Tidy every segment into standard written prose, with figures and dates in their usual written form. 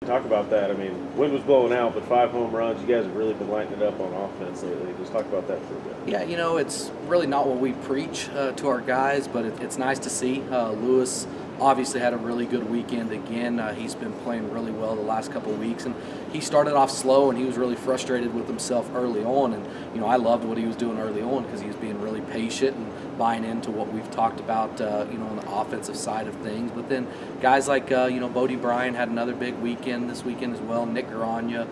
Talk about that. I mean, wind was blowing out, but 5 home runs. You guys have really been lighting it up on offense lately. Just talk about that for a bit. Yeah, it's really not what we preach to our guys, but it's nice to see. Lewis obviously had a really good weekend again. He's been playing really well the last couple of weeks, and he started off slow, and he was really frustrated with himself early on. And I loved what he was doing early on because he was being really patient and buying into what we've talked about, on the offensive side of things. But then guys like Bodie Bryan had another big weekend this weekend as well. Nick Garanya,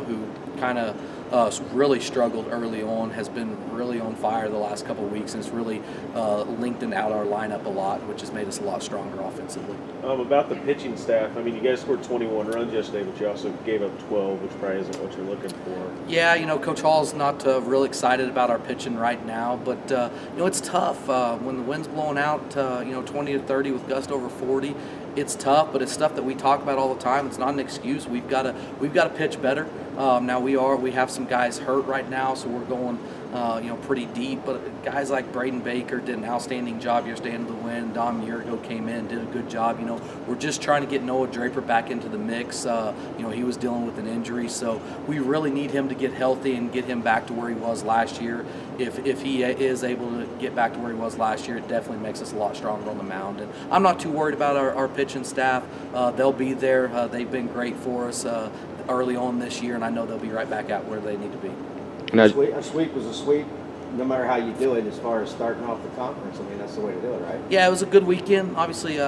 who kind of really struggled early on, has been really on fire the last couple of weeks, and it's really lengthened out our lineup a lot, which has made us a lot stronger offensively. About the pitching staff, I mean, you guys scored 21 runs yesterday, but you also gave up 12, which probably isn't what you're looking for. Yeah, Coach Hall's not real excited about our pitching right now, but it's tough when the wind's blowing out, 20 to 30 with gust over 40. It's tough, but it's stuff that we talk about all the time. It's not an excuse. We've got to pitch better. Now we have some guys hurt right now, so we're going pretty deep. But guys like Braden Baker did an outstanding job yesterday into the wind. Dom Yurgo came in, did a good job. We're just trying to get Noah Draper back into the mix. He was dealing with an injury, so we really need him to get healthy and get him back to where he was last year. If he is able to get back to where he was last year, it definitely makes us a lot stronger on the mound. And I'm not too worried about our pitching staff. They'll be there. They've been great for us early on this year, and I know they'll be right back out where they need to be. A sweep was a sweep, no matter how you do it, as far as starting off the conference. I mean, that's the way to do it, right? Yeah, it was a good weekend. Obviously,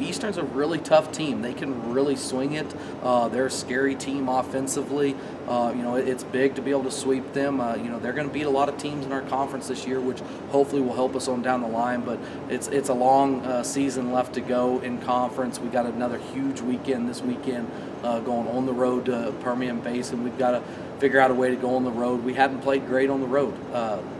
Eastern's a really tough team. They can really swing it. They're a scary team offensively. It's big to be able to sweep them. They're going to beat a lot of teams in our conference this year, which hopefully will help us on down the line. But it's a long season left to go in conference. We got another huge weekend this weekend going on the road to Permian Basin. We've got to figure out a way to go on the road. We haven't played great on the road.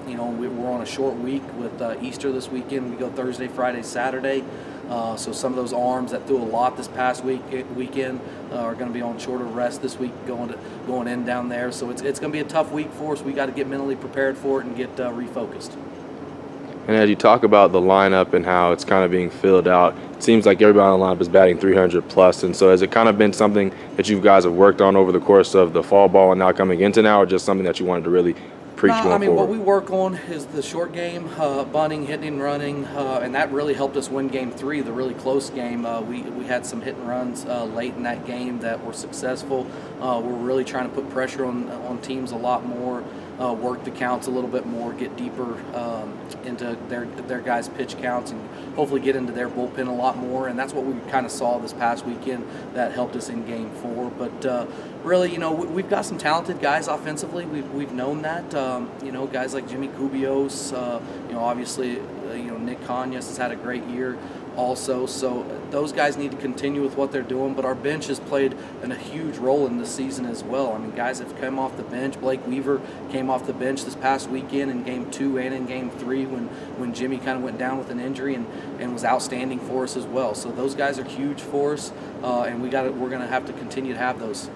We're on a short week with Easter this weekend. We go Thursday, Friday, Saturday. So some of those arms that threw a lot this past weekend are going to be on shorter rest this week going in down there. So it's going to be a tough week for us. We got to get mentally prepared for it and get refocused. And as you talk about the lineup and how it's kind of being filled out, it seems like everybody on the lineup is batting 300 plus. And so has it kind of been something that you guys have worked on over the course of the fall ball and now coming into now, or just something that you wanted to really preach going forward? What we work on is the short game, bunting, hitting, and running, and that really helped us win Game 3, the really close game. We had some hit and runs late in that game that were successful. We're really trying to put pressure on teams a lot more. Work the counts a little bit more, get deeper into their guys' pitch counts, and hopefully get into their bullpen a lot more. And that's what we kind of saw this past weekend that helped us in Game 4. But really, we've got some talented guys offensively. We've known that. Guys like Jimmy Cubios, obviously, Nick Conyas has had a great year also. So those guys need to continue with what they're doing, but our bench has played a huge role in this season as well. I mean, guys have come off the bench. Blake Weaver came off the bench this past weekend in Game 2 and in Game 3 when Jimmy kind of went down with an injury and was outstanding for us as well. So those guys are huge for us, and we're going to have to continue to have those.